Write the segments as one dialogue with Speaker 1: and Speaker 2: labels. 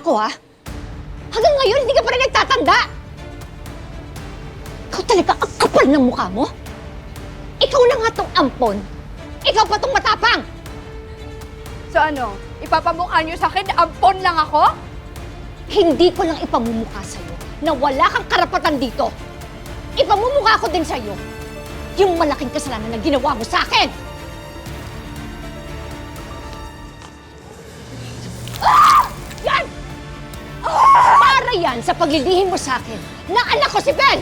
Speaker 1: ako, ha? Hanggang ngayon, hindi ka pa rin nagtatanda! Ikaw talaga ang kapal ng mukha mo? Ikaw na nga tong ampon! Ikaw pa tong matapang!
Speaker 2: So ano, ipapamukha niyo sa akin na ampon lang ako?
Speaker 1: Hindi ko lang ipamumukha sa'yo na wala kang karapatan dito. Ipamumukha ko din sa'yo yung malaking kasalanan na ginawa mo sa akin! Yan! Para yan sa paglilihim mo sa akin na anak ko si Bel!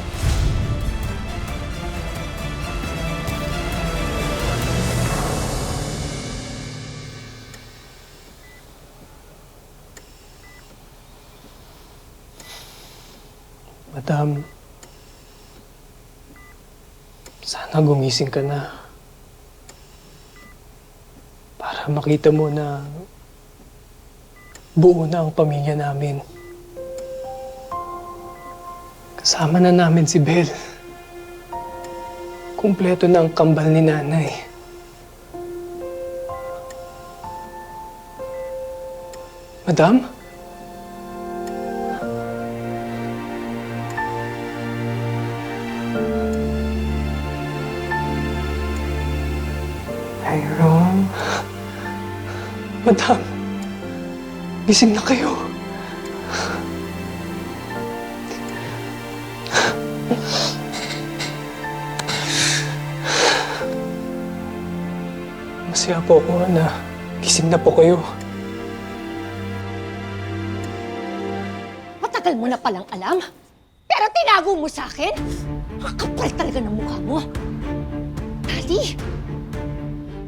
Speaker 3: Madam, sana gumising ka na. Para makita mo na buo na ang pamilya namin. Kasama na namin si Bel. Kumpleto na ang kambal ni nanay. Madam? Tyrone? Madam, gising na kayo. Masaya po ako na gising na po kayo.
Speaker 1: Matagal mo na palang alam, pero tinago mo sa akin? Ang kapal talaga ng mukha mo. Daddy,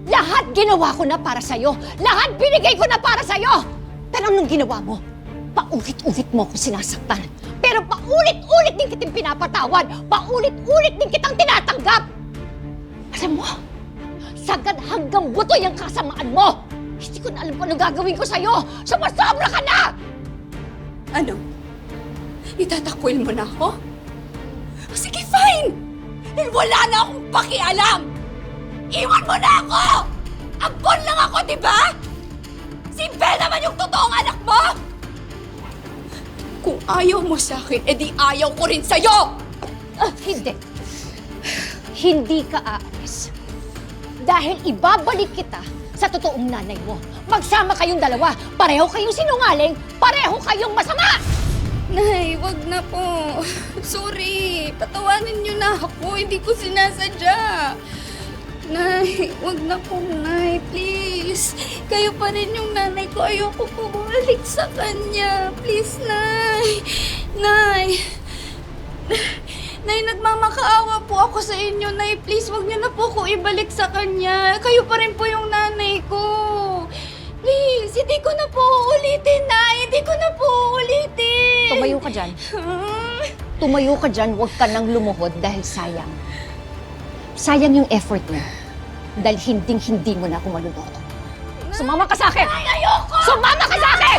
Speaker 1: lahat ginawa ko na para sa'yo. Lahat binigay ko na para sa'yo. Pero anong ginawa mo? Paulit-ulit mo ako sinasaktan. Pero paulit-ulit din kitang pinapatawad. Paulit-ulit din kitang tinatanggap. Alam mo, sagad hanggang buto yung kasamaan mo. Hindi ko na alam kung ano gagawin ko sa'yo. Sumasobra ka na!
Speaker 2: Ano? Itatakwil mo na ako? Sige, fine! Dahil wala na akong pakialam! Iwan mo na ako! Ampon lang ako, di ba? Si Bel naman yung totoong anak mo! Kung ayaw mo sa akin, edi ayaw ko rin sa'yo!
Speaker 1: Hindi. Hindi ka aalis. Dahil ibabalik kita sa totoong nanay mo. Magsama kayong dalawa. Pareho kayong sinungaling. Pareho kayong masama!
Speaker 2: Nay, wag na po. Sorry. Patawanin niyo na ako. Hindi ko sinasadya. Nay, wag na po, Nay. Please. Kayo pa rin yung nanay ko. Ayoko po bumalik sa kanya. Please, Nay. Nay. Nay, nagmamakaawa po ako sa inyo. Nay, please, wag niyo na po ko ibalik sa kanya. Kayo pa rin po yung nanay ko. Please, hindi ko na po ulitin, Nay. Hindi ko na po ulitin.
Speaker 1: Tumayo ka dyan. Tumayo ka dyan. Huwag ka nang lumuhod dahil sayang. Sayang yung effort mo. Dahil hinding-hindi mo na ako maluloko. Sumama ka sa akin!
Speaker 2: Ay, ayoko!
Speaker 1: Sumama ka sa akin!